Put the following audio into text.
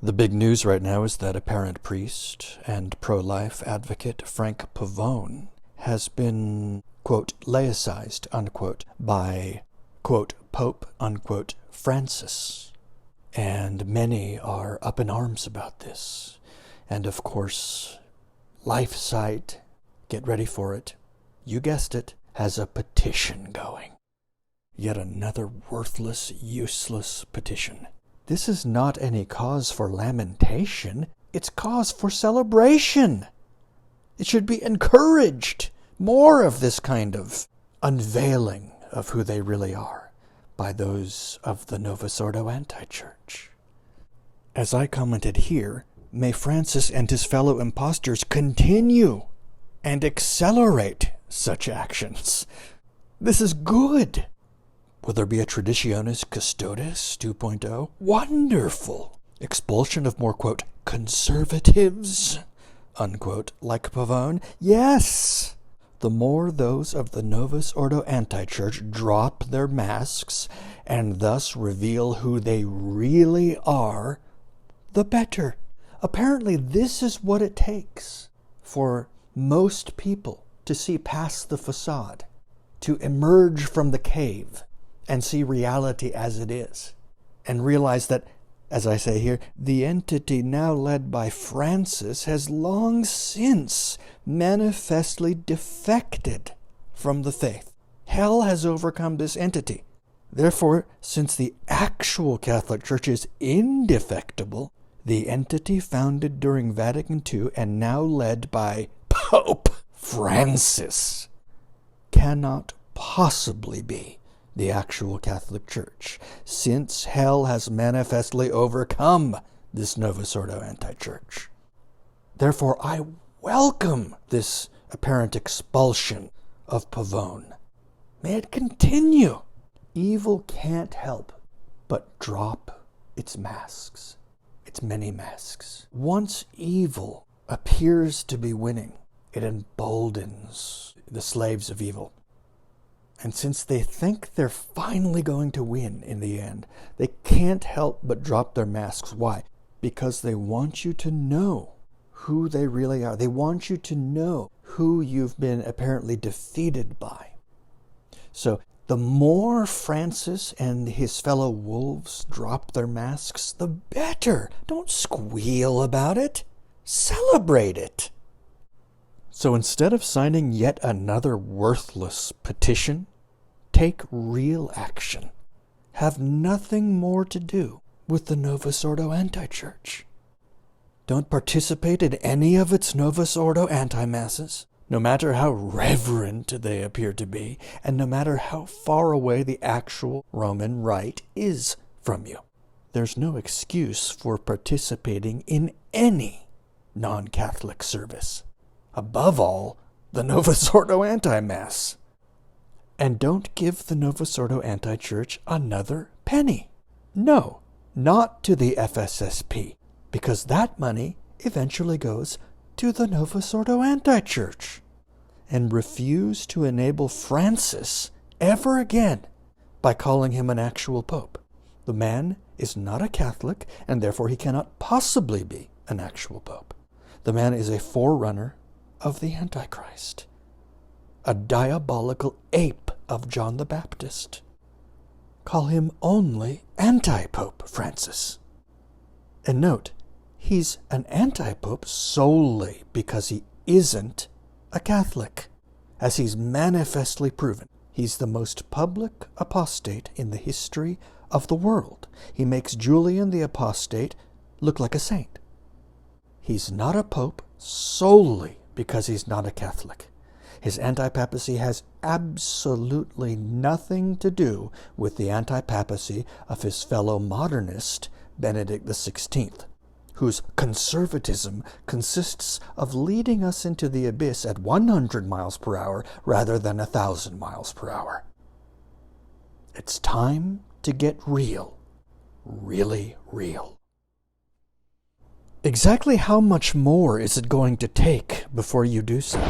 The big news right now is that apparent priest and pro-life advocate Frank Pavone has been, quote, laicized, unquote, by, quote, Pope, unquote, Francis. And many are up in arms about this. And of course, LifeSite, get ready for it, you guessed it, has a petition going. Yet another worthless, useless petition. This is not any cause for lamentation, it's cause for celebration. It should be encouraged. More of this kind of unveiling of who they really are by those of the Novus Ordo Anti-Church. As I commented here, may Francis and his fellow impostors continue and accelerate such actions. This is good. Will there be a Traditionis Custodes 2.0? Wonderful! Expulsion of more, quote, conservatives, unquote, like Pavone? Yes! The more those of the Novus Ordo Anti-Church drop their masks and thus reveal who they really are, the better. Apparently this is what it takes for most people to see past the facade, to emerge from the cave and see reality as it is, and realize that, as I say here, the entity now led by Francis has long since manifestly defected from the faith. Hell has overcome this entity. Therefore, since the actual Catholic Church is indefectible, the entity founded during Vatican II and now led by Pope Francis cannot possibly be the actual Catholic Church, since hell has manifestly overcome this Novus Ordo Anti-Church. Therefore, I welcome this apparent expulsion of Pavone. May it continue. Evil can't help but drop its masks, its many masks. Once evil appears to be winning, it emboldens the slaves of evil. And since they think they're finally going to win in the end, they can't help but drop their masks. Why? Because they want you to know who they really are. They want you to know who you've been apparently defeated by. So the more Francis and his fellow wolves drop their masks, the better. Don't squeal about it. Celebrate it. So instead of signing yet another worthless petition, take real action. Have nothing more to do with the Novus Ordo Anti-Church. Don't participate in any of its Novus Ordo anti-masses, no matter how reverent they appear to be, and no matter how far away the actual Roman Rite is from you. There's no excuse for participating in any non-Catholic service. Above all, the Novus Ordo Anti-Mass. And don't give the Novus Ordo Anti-Church another penny. No, not to the FSSP, because that money eventually goes to the Novus Ordo Anti-Church. And refuse to enable Francis ever again by calling him an actual pope. The man is not a Catholic, and therefore he cannot possibly be an actual pope. The man is a forerunner of the Antichrist, a diabolical ape of John the Baptist. Call him only Antipope Francis. And note, he's an Antipope solely because he isn't a Catholic, as he's manifestly proven. He's the most public apostate in the history of the world. He makes Julian the Apostate look like a saint. He's not a pope solely because he's not a Catholic. His anti-papacy has absolutely nothing to do with the anti-papacy of his fellow modernist, Benedict XVI, whose conservatism consists of leading us into the abyss at 100 miles per hour rather than 1,000 miles per hour. It's time to get real, really real. Exactly how much more is it going to take before you do so?